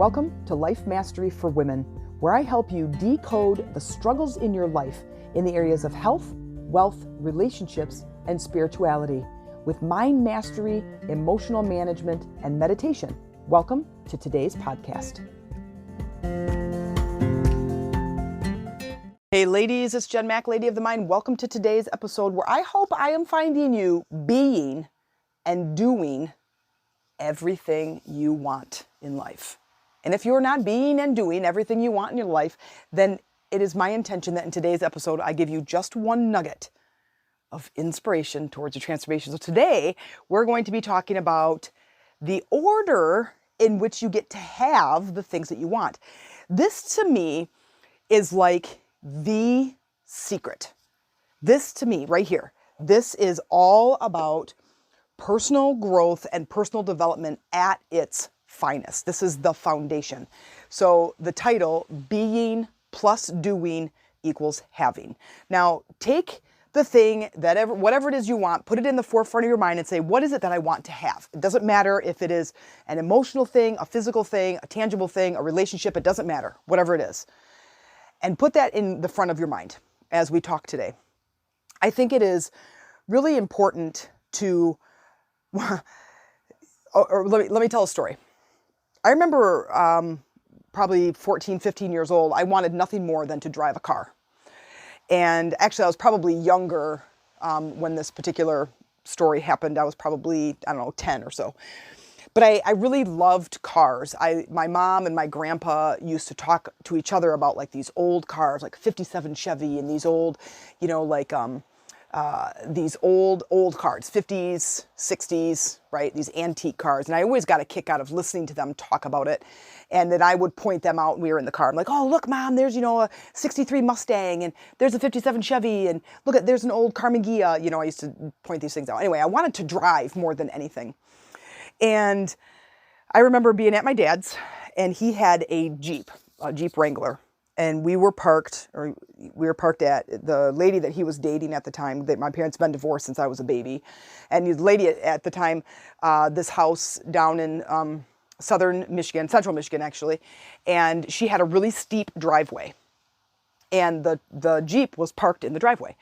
Welcome to Life Mastery for Women, where I help you decode the struggles in your life in the areas of health, wealth, relationships, and spirituality with mind mastery, emotional management, and meditation. Welcome to today's podcast. Hey ladies, it's Jen Mack, Lady of the Mind. Welcome to today's episode where I hope I am finding you being and doing everything you want in life. And if you're not being and doing everything you want in your life, then it is my intention that in today's episode, I give you just one nugget of inspiration towards your transformation. So today, we're going to be talking about the order in which you get to have the things that you want. This to me is like the secret. This to me right here, this is all about personal growth and personal development at its finest. This is the foundation. So the title, Being plus Doing equals Having. Now take the thing that whatever it is you want, put it in the forefront of your mind and say, what is it that I want to have? It doesn't matter if it is an emotional thing, a physical thing, a tangible thing, a relationship, it doesn't matter, whatever it is. And put that in the front of your mind as we talk today. I think it is really important to, or let me tell a story. I remember probably 14, 15 years old, I wanted nothing more than to drive a car. And actually I was probably younger when this particular story happened. I was probably, 10 or so. But I really loved cars. My mom and my grandpa used to talk to each other about like these old cars, like 57 Chevy and these old, these old cars, 50s, 60s, right? These antique cars. And I always got a kick out of listening to them talk about it. And then I would point them out when we were in the car. I'm like, oh, look, Mom, there's, a 63 Mustang and there's a 57 Chevy and look there's an old Karmann Ghia. I used to point these things out. Anyway, I wanted to drive more than anything. And I remember being at my dad's and he had a Jeep Wrangler. And we were parked at the lady that he was dating at the time, that my parents had been divorced since I was a baby. And the lady at the time, this house down in central Michigan actually, and she had a really steep driveway. And the Jeep was parked in the driveway.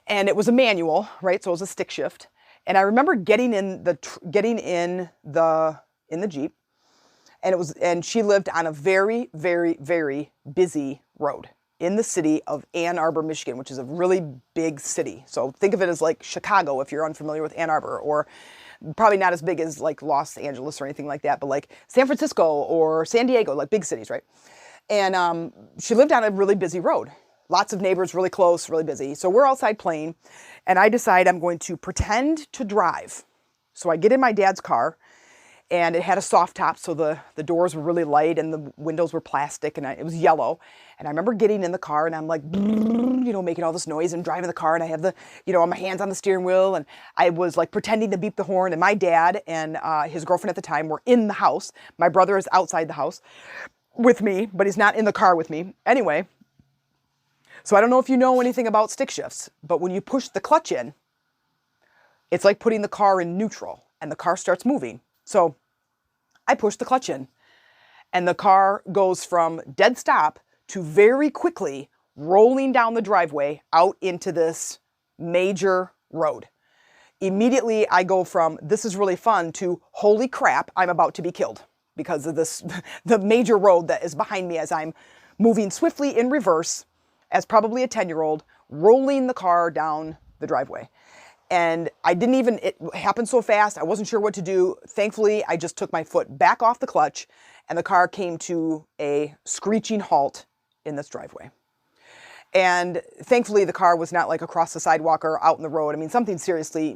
And it was a manual, right? So it was a stick shift. And I remember getting in the Jeep. And she lived on a very, very, very busy road in the city of Ann Arbor, Michigan, which is a really big city. So think of it as like Chicago, if you're unfamiliar with Ann Arbor, or probably not as big as like Los Angeles or anything like that, but like San Francisco or San Diego, like big cities, right? And she lived on a really busy road. Lots of neighbors, really close, really busy. So we're outside playing, and I decide I'm going to pretend to drive. So I get in my dad's car. And it had a soft top, so the doors were really light and the windows were plastic, and it was yellow. And I remember getting in the car and I'm like, making all this noise and driving the car, and I have my hands on the steering wheel, and I was like pretending to beep the horn. And my dad and his girlfriend at the time were in the house. My brother is outside the house with me, but he's not in the car with me. Anyway, so I don't know if you know anything about stick shifts, but when you push the clutch in, it's like putting the car in neutral and the car starts moving. So I push the clutch in and the car goes from dead stop to very quickly rolling down the driveway out into this major road. Immediately I go from this is really fun to holy crap, I'm about to be killed because of the major road that is behind me as I'm moving swiftly in reverse as probably a 10-year-old rolling the car down the driveway. And it happened so fast, I wasn't sure what to do. Thankfully, I just took my foot back off the clutch and the car came to a screeching halt in this driveway. And thankfully, the car was not like across the sidewalk or out in the road. I mean, something seriously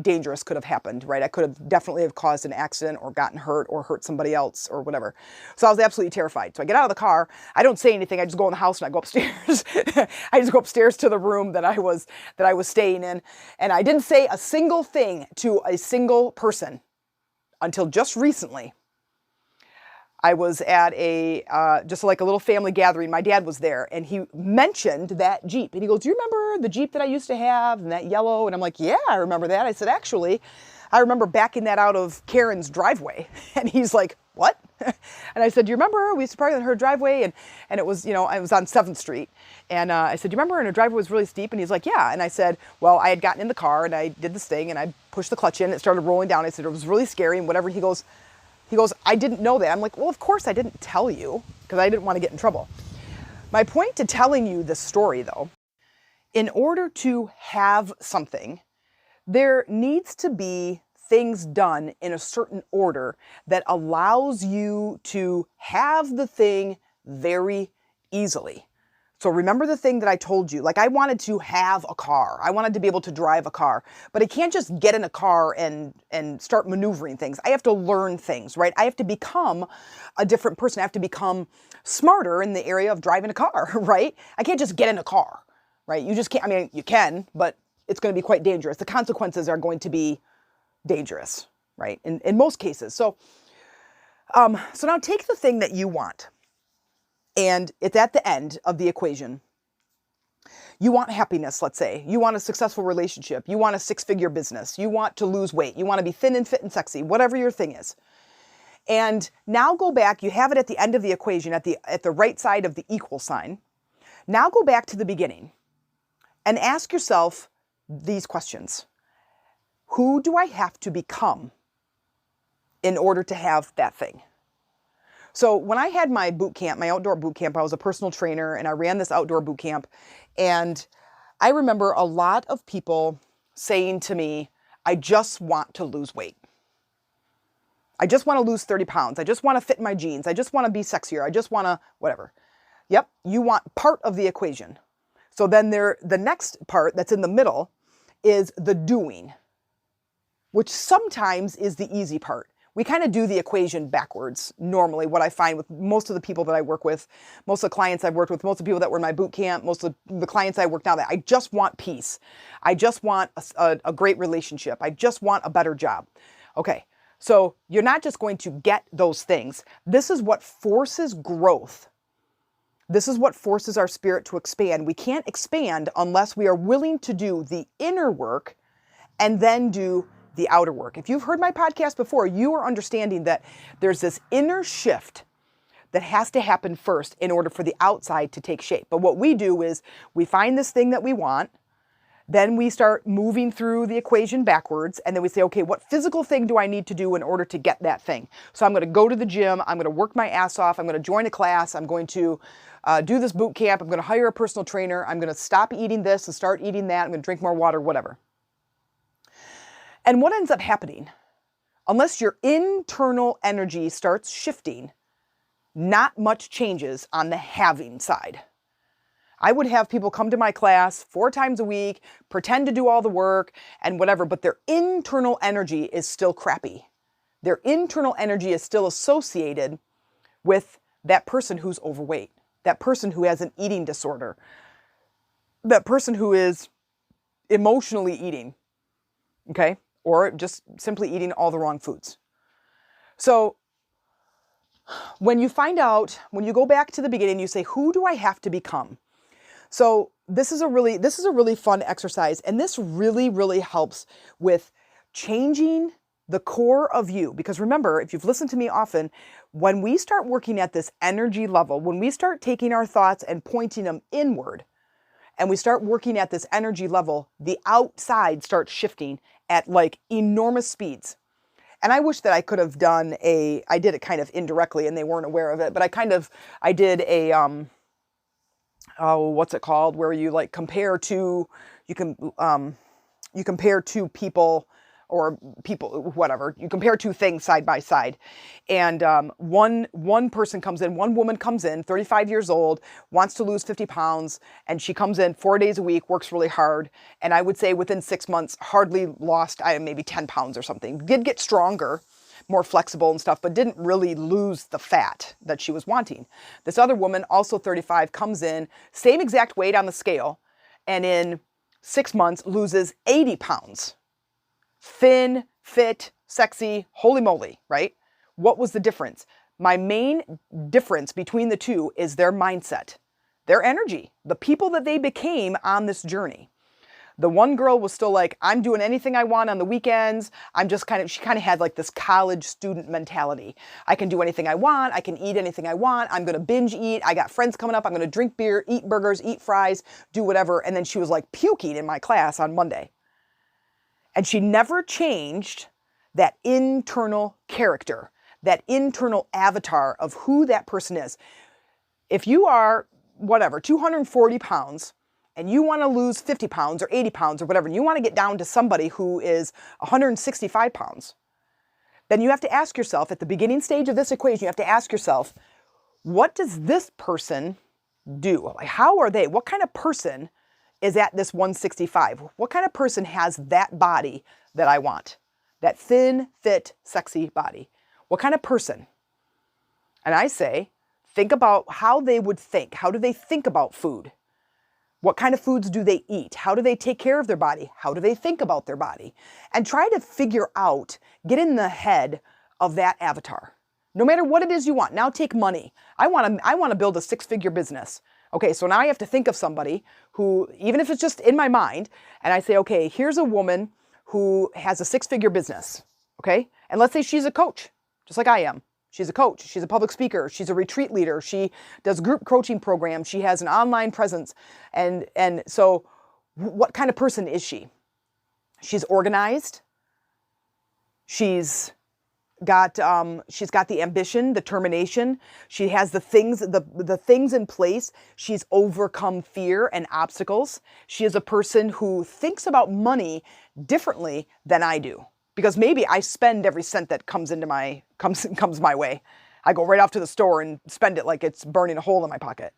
dangerous could have happened, right? I could have definitely have caused an accident or gotten hurt or hurt somebody else or whatever. So I was absolutely terrified. So I get out of the car. I don't say anything. I just go in the house and I go upstairs. I just go upstairs to the room that I was staying in. And I didn't say a single thing to a single person until just recently. I was at just like a little family gathering. My dad was there and he mentioned that Jeep. And he goes, do you remember the Jeep that I used to have and that yellow? And I'm like, yeah, I remember that. I said, actually, I remember backing that out of Karen's driveway. And he's like, what? And I said, do you remember we used to park in her driveway? And it was, I was on 7th Street. And I said, do you remember? And her driveway was really steep. And he's like, yeah. And I said, well, I had gotten in the car and I did this thing and I pushed the clutch in. It started rolling down. I said, it was really scary and whatever. He goes, I didn't know that. I'm like, well, of course I didn't tell you because I didn't want to get in trouble. My point to telling you this story, though, in order to have something, there needs to be things done in a certain order that allows you to have the thing very easily. So remember the thing that I told you, like I wanted to have a car. I wanted to be able to drive a car, but I can't just get in a car and start maneuvering things. I have to learn things, right? I have to become a different person. I have to become smarter in the area of driving a car, right? I can't just get in a car, right? You just can't, I mean, you can, but it's going to be quite dangerous. The consequences are going to be dangerous, right? In most cases. So now take the thing that you want. And it's at the end of the equation. You want happiness, let's say. You want a successful relationship. You want a 6-figure business. You want to lose weight. You want to be thin and fit and sexy, whatever your thing is. And now go back. You have it at the end of the equation, at the right side of the equal sign. Now go back to the beginning and ask yourself these questions. Who do I have to become in order to have that thing? So when I had my boot camp, my outdoor boot camp, I was a personal trainer and I ran this outdoor boot camp. And I remember a lot of people saying to me, I just want to lose weight. I just want to lose 30 pounds. I just want to fit in my jeans. I just want to be sexier. I just want to whatever. Yep, you want part of the equation. So then the next part that's in the middle is the doing, which sometimes is the easy part. We kind of do the equation backwards normally, what I find with most of the people that I work with, most of the clients I've worked with, most of the people that were in my boot camp, most of the clients I work now, that I just want peace. I just want a great relationship. I just want a better job. Okay, so you're not just going to get those things. This is what forces growth. This is what forces our spirit to expand. We can't expand unless we are willing to do the inner work and then do the outer work. If you've heard my podcast before, you are understanding that there's this inner shift that has to happen first in order for the outside to take shape. But what we do is we find this thing that we want, then we start moving through the equation backwards, and then we say, okay, what physical thing do I need to do in order to get that thing? So I'm going to go to the gym, I'm going to work my ass off, I'm going to join a class, I'm going to do this boot camp, I'm going to hire a personal trainer, I'm going to stop eating this and start eating that, I'm going to drink more water, whatever. And what ends up happening, unless your internal energy starts shifting, not much changes on the having side. I would have people come to my class 4 times a week, pretend to do all the work and whatever, but their internal energy is still crappy. Their internal energy is still associated with that person who's overweight, that person who has an eating disorder, that person who is emotionally eating, okay? Or just simply eating all the wrong foods. So when you find out, when you go back to the beginning, you say, who do I have to become? So this is a really fun exercise. And this really, really helps with changing the core of you. Because remember, if you've listened to me often, when we start working at this energy level, when we start taking our thoughts and pointing them inward, and we start working at this energy level, the outside starts shifting at like enormous speeds. And I wish that I could have I did it kind of indirectly and they weren't aware of it, but I did a, what's it called? Where you like compare two people or people, whatever. You compare 2 things side by side. And one person comes in, one woman comes in, 35 years old, wants to lose 50 pounds, and she comes in 4 days a week, works really hard. And I would say within 6 months, hardly lost maybe 10 pounds or something. Did get stronger, more flexible and stuff, but didn't really lose the fat that she was wanting. This other woman, also 35, comes in, same exact weight on the scale, and in 6 months loses 80 pounds. Thin, fit, sexy, holy moly, right? What was the difference? My main difference between the two is their mindset, their energy, the people that they became on this journey. The one girl was still like, I'm doing anything I want on the weekends. She kind of had like this college student mentality. I can do anything I want. I can eat anything I want. I'm going to binge eat. I got friends coming up. I'm going to drink beer, eat burgers, eat fries, do whatever. And then she was like puking in my class on Monday. And she never changed that internal character, that internal avatar of who that person is. If you are, 240 pounds, and you want to lose 50 pounds or 80 pounds or whatever, and you want to get down to somebody who is 165 pounds, then you have to ask yourself, at the beginning stage of this equation, you have to ask yourself, what does this person do? Like, how are they? What kind of person is at this 165? What kind of person has that body that I want? That thin, fit, sexy body. What kind of person? And I say, think about how they would think. How do they think about food? What kind of foods do they eat? How do they take care of their body? How do they think about their body? And try to figure out, get in the head of that avatar. No matter what it is you want. Now take money. I want to build a 6-figure business. Okay, so now I have to think of somebody who, even if it's just in my mind, and I say, okay, here's a woman who has a 6-figure business. Okay? And let's say she's a coach, just like I am. She's a coach. She's a public speaker. She's a retreat leader. She does group coaching programs. She has an online presence. And so what kind of person is she? She's organized. She's got the ambition, the determination. She has the things in place. She's overcome fear and obstacles. She is a person who thinks about money differently than I do. Because maybe I spend every cent that comes my way. I go right off to the store and spend it like it's burning a hole in my pocket.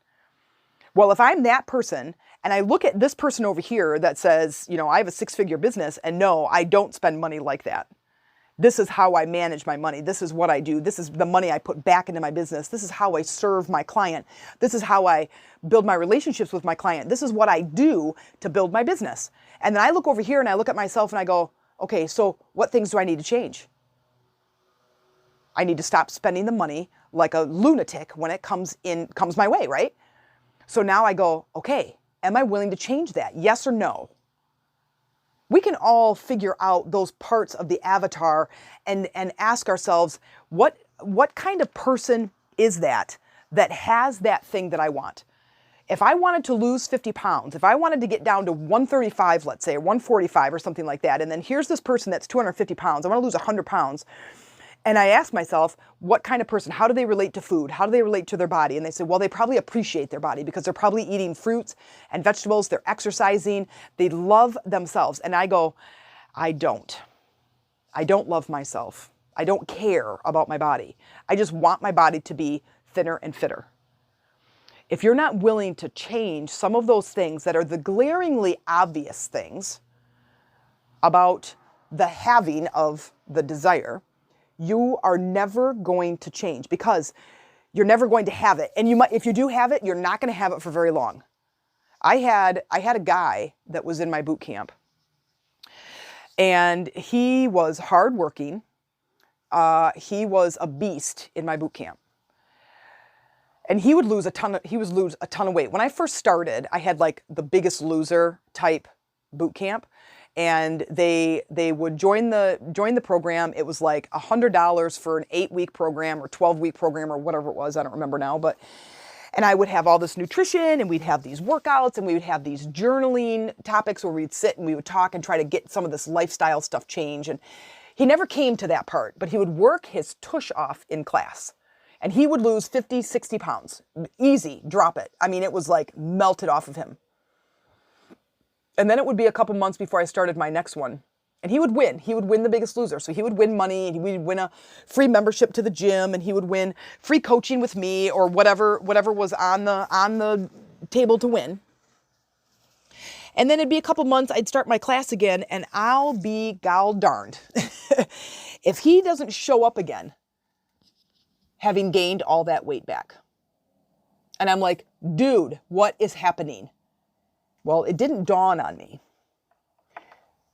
Well, if I'm that person and I look at this person over here that says, I have a 6-figure business, and no, I don't spend money like that. This is how I manage my money. This is what I do. This is the money I put back into my business. This is how I serve my client. This is how I build my relationships with my client. This is what I do to build my business. And then I look over here and I look at myself and I go, okay, so what things do I need to change? I need to stop spending the money like a lunatic when it comes my way, right? So now I go, okay, am I willing to change that? Yes or no? We can all figure out those parts of the avatar and ask ourselves, what kind of person is that has that thing that I want? If I wanted to lose 50 pounds, if I wanted to get down to 135, let's say, or 145 or something like that, and then here's this person that's 250 pounds, I want to lose 100 pounds, and I ask myself, what kind of person, how do they relate to food? How do they relate to their body? And they say, well, they probably appreciate their body because they're probably eating fruits and vegetables, they're exercising, they love themselves. And I go, I don't love myself. I don't care about my body. I just want my body to be thinner and fitter. If you're not willing to change some of those things that are the glaringly obvious things about the having of the desire, you are never going to change because you're never going to have it. And if you do have it, you're not going to have it for very long. I had a guy that was in my boot camp, and he was hardworking. He was a beast in my boot camp. And he would lose a ton of weight. When I first started, I had like the Biggest Loser type boot camp, and they would join the program. It was like $100 for an 8-week program or 12-week program or whatever it was. I don't remember now, and I would have all this nutrition, and we'd have these workouts, and we would have these journaling topics where we'd sit and we would talk and try to get some of this lifestyle stuff changed. And he never came to that part, but he would work his tush off in class. And he would lose 50, 60 pounds. Easy, drop it. I mean, it was like melted off of him. And then it would be a couple months before I started my next one. And he would win. He would win the Biggest Loser. So he would win money, and he would win a free membership to the gym, and he would win free coaching with me or whatever was on the table to win. And then it'd be a couple months, I'd start my class again, and I'll be gol darned if he doesn't show up again having gained all that weight back. And I'm like, dude, what is happening? Well, it didn't dawn on me.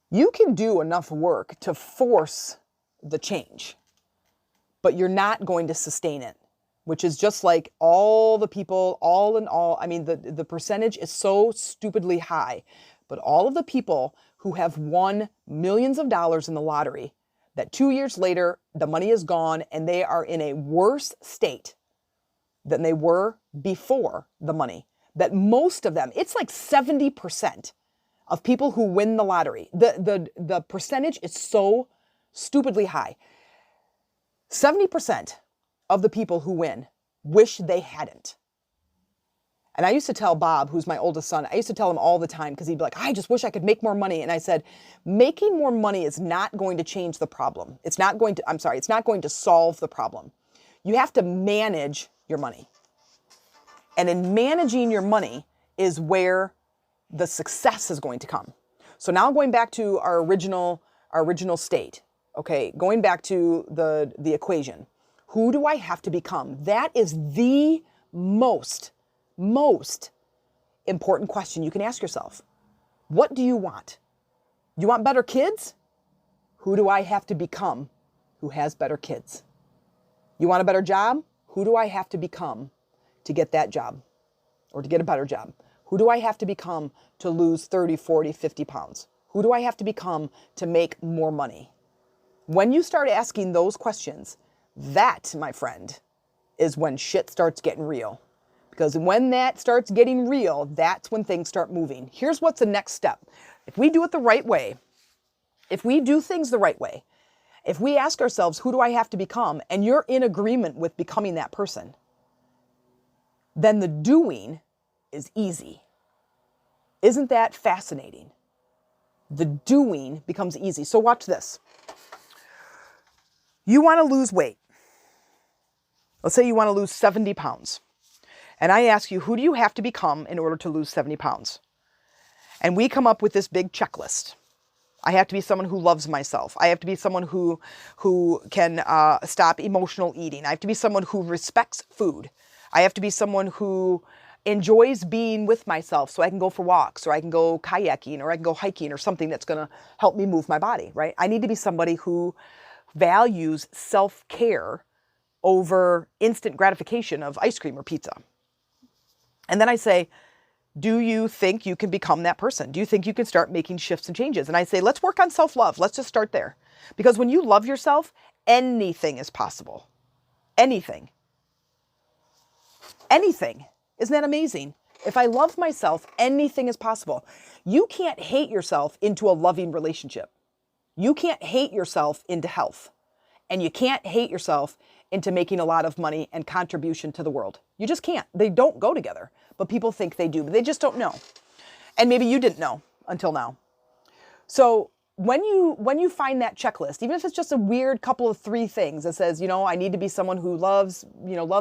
You can do enough work to force the change, but you're not going to sustain it, which is just like all the people, all in all. I mean, the percentage is so stupidly high. but all of the people who have won millions of dollars in the lottery, that 2 years later, the money is gone and they are in a worse state than they were before the money. That most of them, it's like 70% of people who win the lottery. The percentage is so stupidly high. 70% of the people who win wish they hadn't. And I used to tell Bob, who's my oldest son, I used to tell him all the time, because he'd be like, I just wish I could make more money. And I said, making more money is not going to change the problem. It's not going to solve the problem. You have to manage your money. And in managing your money is where the success is going to come. So now going back to our original state, okay, going back to the equation. Who do I have to become? That is the most important question you can ask yourself. What do you want? You want better kids? Who do I have to become who has better kids? You want a better job? Who do I have to become to get that job or to get a better job? Who do I have to become to lose 30, 40, 50 pounds? Who do I have to become to make more money? When you start asking those questions, that, my friend, is when shit starts getting real. Because when that starts getting real, that's when things start moving. Here's what's the next step. If we do it the right way, if we do things the right way, if we ask ourselves, who do I have to become? And you're in agreement with becoming that person, then the doing is easy. Isn't that fascinating? The doing becomes easy. So watch this. You want to lose weight. Let's say you want to lose 70 pounds. And I ask you, who do you have to become in order to lose 70 pounds? And we come up with this big checklist. I have to be someone who loves myself. I have to be someone who can stop emotional eating. I have to be someone who respects food. I have to be someone who enjoys being with myself so I can go for walks or I can go kayaking or I can go hiking or something that's going to help me move my body, right? I need to be somebody who values self-care over instant gratification of ice cream or pizza. And then I say, do you think you can become that person? Do you think you can start making shifts and changes? And I say, let's work on self-love. Let's just start there. Because when you love yourself, anything is possible. Anything. Anything. Isn't that amazing? If I love myself, anything is possible. You can't hate yourself into a loving relationship. You can't hate yourself into health. And you can't hate yourself into making a lot of money and contribution to the world. You just can't. They don't go together. But people think they do, but they just don't know. And maybe you didn't know until now. So when you find that checklist, even if it's just a weird couple of 3 things that says, I need to be someone who loves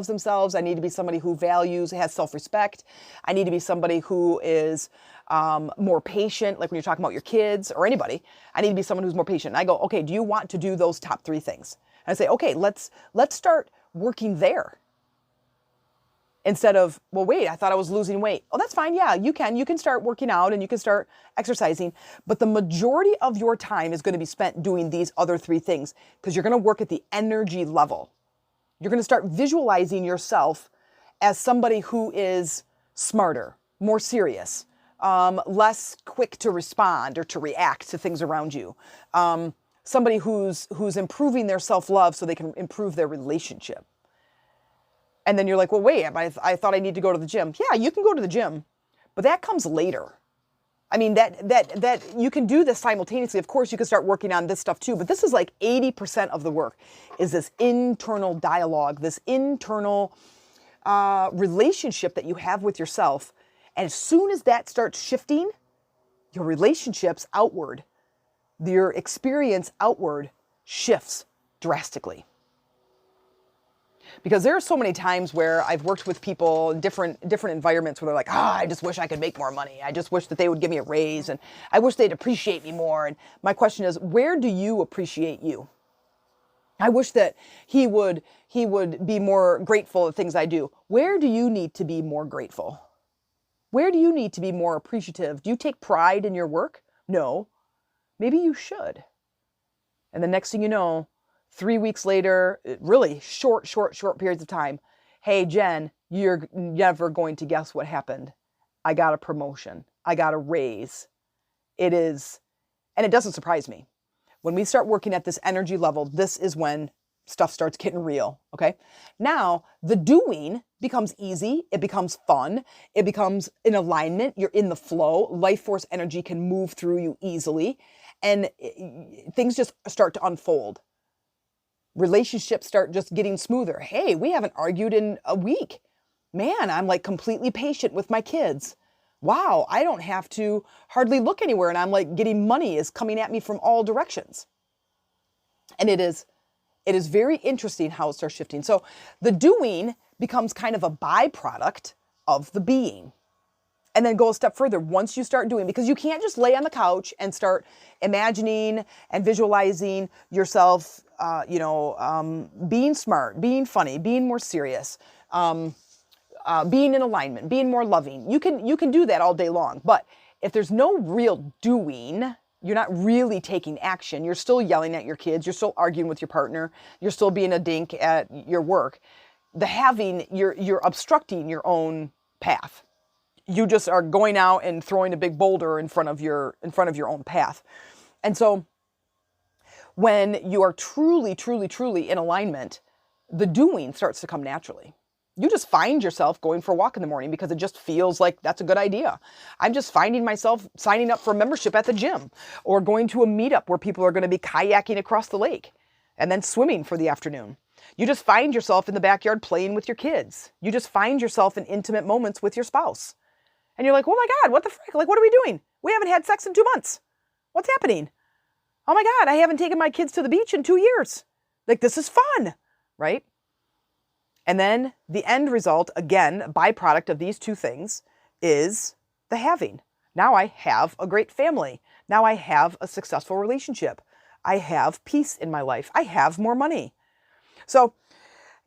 themselves. I need to be somebody who has self-respect. I need to be somebody who is more patient, like when you're talking about your kids or anybody. I need to be someone who's more patient. And I go, okay, do you want to do those top 3 things? And I say, okay, let's start working there. Instead of, well, wait, I thought I was losing weight. Oh, that's fine. Yeah, you can. You can start working out and you can start exercising. But the majority of your time is going to be spent doing these other 3 things because you're going to work at the energy level. You're going to start visualizing yourself as somebody who is smarter, more serious, less quick to respond or to react to things around you. Somebody who's improving their self-love so they can improve their relationship. And then you're like, well, wait, I thought I need to go to the gym. Yeah, you can go to the gym, but that comes later. I mean, that you can do this simultaneously. Of course, you can start working on this stuff too, but this is like 80% of the work is this internal dialogue, this internal relationship that you have with yourself. And as soon as that starts shifting, your relationships outward, your experience outward shifts drastically. Because there are so many times where I've worked with people in different environments where they're like, I just wish I could make more money. I just wish that they would give me a raise and I wish they'd appreciate me more. And my question is, where do you appreciate you? I wish that he would be more grateful at things I do. Where do you need to be more grateful? Where do you need to be more appreciative? Do you take pride in your work? No. Maybe you should. And the next thing you know, 3 weeks later, really short periods of time. Hey, Jen, you're never going to guess what happened. I got a promotion. I got a raise. It is, and it doesn't surprise me. When we start working at this energy level, this is when stuff starts getting real, okay? Now, the doing becomes easy. It becomes fun. It becomes in alignment. You're in the flow. Life force energy can move through you easily. And things just start to unfold. Relationships start just getting smoother. Hey, we haven't argued in a week. Man, I'm like completely patient with my kids. Wow, I don't have to hardly look anywhere, and I'm like getting money is coming at me from all directions. And it is very interesting how it starts shifting. So the doing becomes kind of a byproduct of the being. And then go a step further once you start doing, because you can't just lay on the couch and start imagining and visualizing yourself, being smart, being funny, being more serious, being in alignment, being more loving. You can do that all day long. But if there's no real doing, you're not really taking action. You're still yelling at your kids. You're still arguing with your partner. You're still being a dink at your work. The having, you're obstructing your own path. You just are going out and throwing a big boulder in front of your own path. And so when you are truly, truly, truly in alignment, the doing starts to come naturally. You just find yourself going for a walk in the morning because it just feels like that's a good idea. I'm just finding myself signing up for a membership at the gym, or going to a meetup where people are going to be kayaking across the lake and then swimming for the afternoon. You just find yourself in the backyard playing with your kids. You just find yourself in intimate moments with your spouse. And you're like, oh my God, what the frick? Like, what are we doing? We haven't had sex in 2 months. What's happening? Oh my God, I haven't taken my kids to the beach in 2 years. Like, this is fun, right? And then the end result, again, byproduct of these two things, is the having. Now I have a great family. Now I have a successful relationship. I have peace in my life. I have more money. So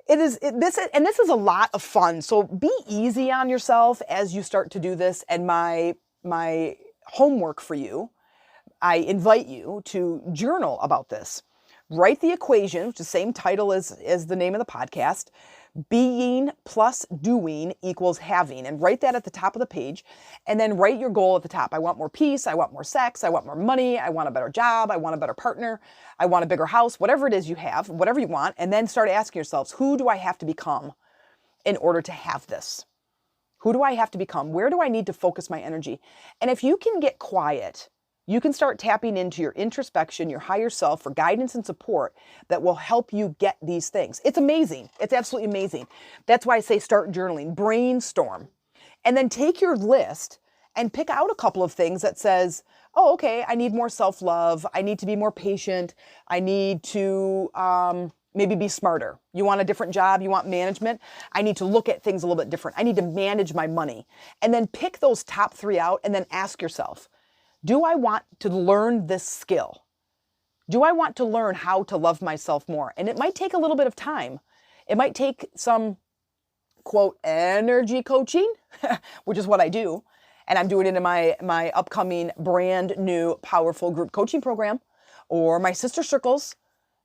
this is a lot of fun. So be easy on yourself as you start to do this. And my homework for you, I invite you to journal about this. Write the equation, which is the same title as the name of the podcast. Being plus doing equals having. And write that at the top of the page. And then write your goal at the top. I want more peace. I want more sex. I want more money. I want a better job. I want a better partner. I want a bigger house. Whatever it is you have, whatever you want. And then start asking yourselves, who do I have to become in order to have this? Who do I have to become? Where do I need to focus my energy? And if you can get quiet, you can start tapping into your introspection, your higher self, for guidance and support that will help you get these things. It's amazing. It's absolutely amazing. That's why I say start journaling, brainstorm, and then take your list and pick out a couple of things that says, oh, okay, I need more self-love. I need to be more patient. I need to maybe be smarter. You want a different job? You want management? I need to look at things a little bit different. I need to manage my money. And then pick those top 3 out and then ask yourself, do I want to learn this skill? Do I want to learn how to love myself more? And it might take a little bit of time. It might take some, quote, energy coaching, which is what I do. And I'm doing it in my upcoming brand new powerful group coaching program, or my sister circles.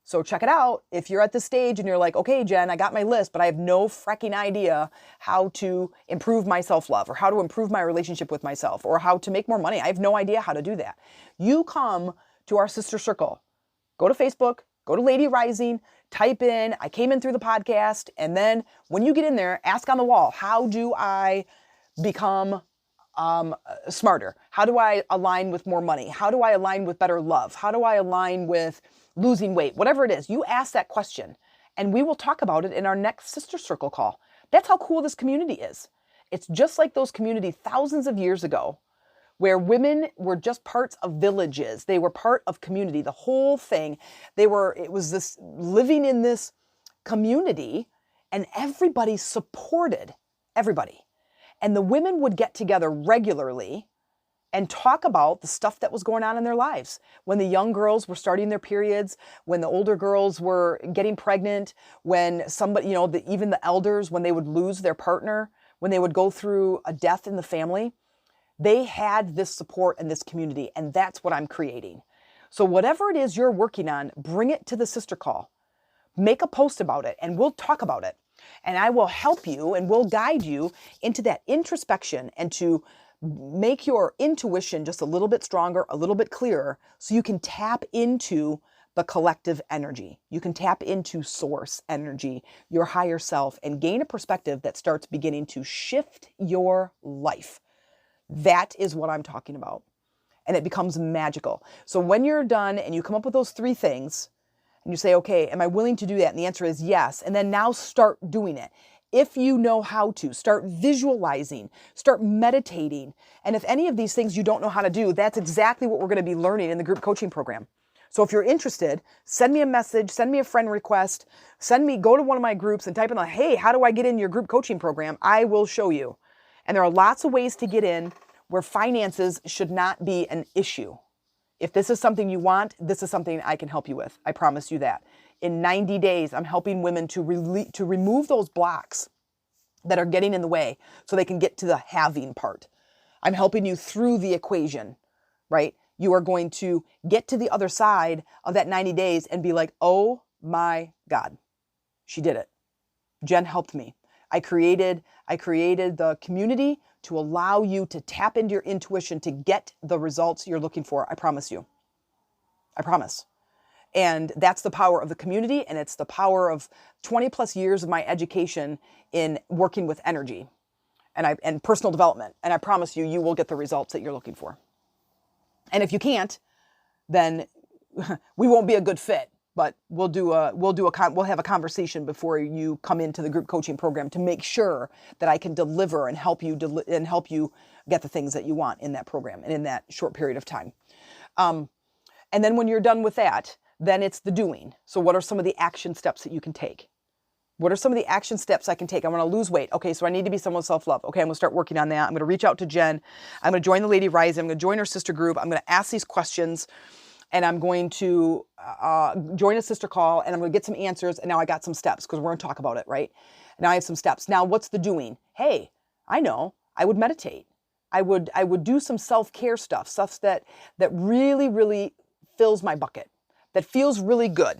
So check it out. If you're at this stage and you're like, okay, Jen, I got my list, but I have no freaking idea how to improve my self-love, or how to improve my relationship with myself, or how to make more money. I have no idea how to do that. You come to our sister circle. Go to Facebook, go to Lady Rising, type in, I came in through the podcast. And then when you get in there, ask on the wall, how do I become smarter? How do I align with more money? How do I align with better love? How do I align with losing weight? Whatever it is, you ask that question and we will talk about it in our next sister circle call. That's how cool this community is. It's just like those communities thousands of years ago where women were just parts of villages. They were part of community, the whole thing. It was this living in this community, and everybody supported everybody. And the women would get together regularly and talk about the stuff that was going on in their lives. When the young girls were starting their periods, when the older girls were getting pregnant, when somebody, even the elders, when they would lose their partner, when they would go through a death in the family, they had this support and this community, and that's what I'm creating. So whatever it is you're working on, bring it to the sister call. Make a post about it, and we'll talk about it. And I will help you and will guide you into that introspection and to make your intuition just a little bit stronger, a little bit clearer, so you can tap into the collective energy. You can tap into source energy, your higher self, and gain a perspective that starts beginning to shift your life. That is what I'm talking about. And it becomes magical. So when you're done and you come up with those 3 things and you say, okay, am I willing to do that? And the answer is yes. And then now start doing it. If you know how to, start visualizing, start meditating. And if any of these things you don't know how to do, that's exactly what we're going to be learning in the group coaching program. So if you're interested, send me a message, send me a friend request, go to one of my groups and type in, hey, how do I get in your group coaching program? I will show you. And there are lots of ways to get in where finances should not be an issue. If this is something you want, this is something I can help you with. I promise you that. In 90 days, I'm helping women to remove those blocks that are getting in the way so they can get to the having part. I'm helping you through the equation, right? You are going to get to the other side of that 90 days and be like, oh my God, she did it. Jen helped me. I created the community to allow you to tap into your intuition to get the results you're looking for. I promise you. I promise. And that's the power of the community, and it's the power of 20 plus years of my education in working with energy and personal development. And I promise you, you will get the results that you're looking for. And if you can't, then we won't be a good fit. But we'll have a conversation before you come into the group coaching program to make sure that I can deliver and help you get the things that you want in that program and in that short period of time. And then when you're done with that, then it's the doing. So what are some of the action steps that you can take? What are some of the action steps I can take? I want to lose weight. Okay, so I need to be someone with self-love. Okay, I'm going to start working on that. I'm going to reach out to Jen. I'm going to join the Lady Rising. I'm going to join her sister group. I'm going to ask these questions. And I'm going to join a sister call, and I'm going to get some answers. And now I got some steps because we're going to talk about it, right? Now I have some steps. Now what's the doing? Hey, I know. I would meditate. I would do some self-care stuff that really, really fills my bucket, that feels really good.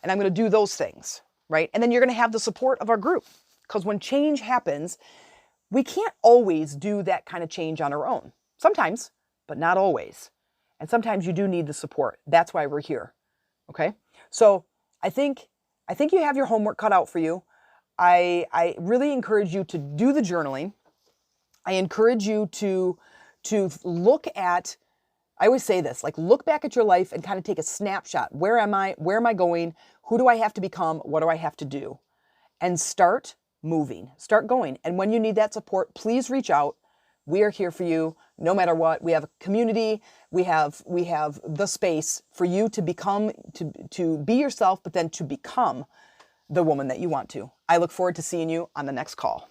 And I'm going to do those things, right? And then you're going to have the support of our group, because when change happens, we can't always do that kind of change on our own. Sometimes, but not always. And sometimes you do need the support. That's why we're here. Okay. So I think you have your homework cut out for you. I really encourage you to do the journaling. I encourage you to look at, I always say this, like look back at your life and kind of take a snapshot. Where am I? Where am I going? Who do I have to become? What do I have to do? And start moving, start going. And when you need that support, please reach out. We are here for you no matter what. We have a community. We have the space for you to become, to be yourself, but then to become the woman that you want to. I look forward to seeing you on the next call.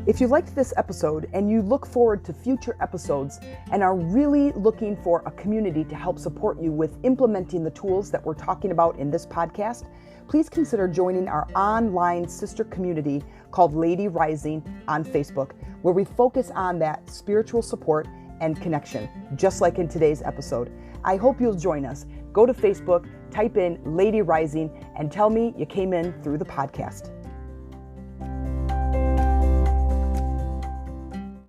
If you liked this episode and you look forward to future episodes and are really looking for a community to help support you with implementing the tools that we're talking about in this podcast, please consider joining our online sister community called Lady Rising on Facebook, where we focus on that spiritual support and connection, just like in today's episode. I hope you'll join us. Go to Facebook, type in Lady Rising, and tell me you came in through the podcast.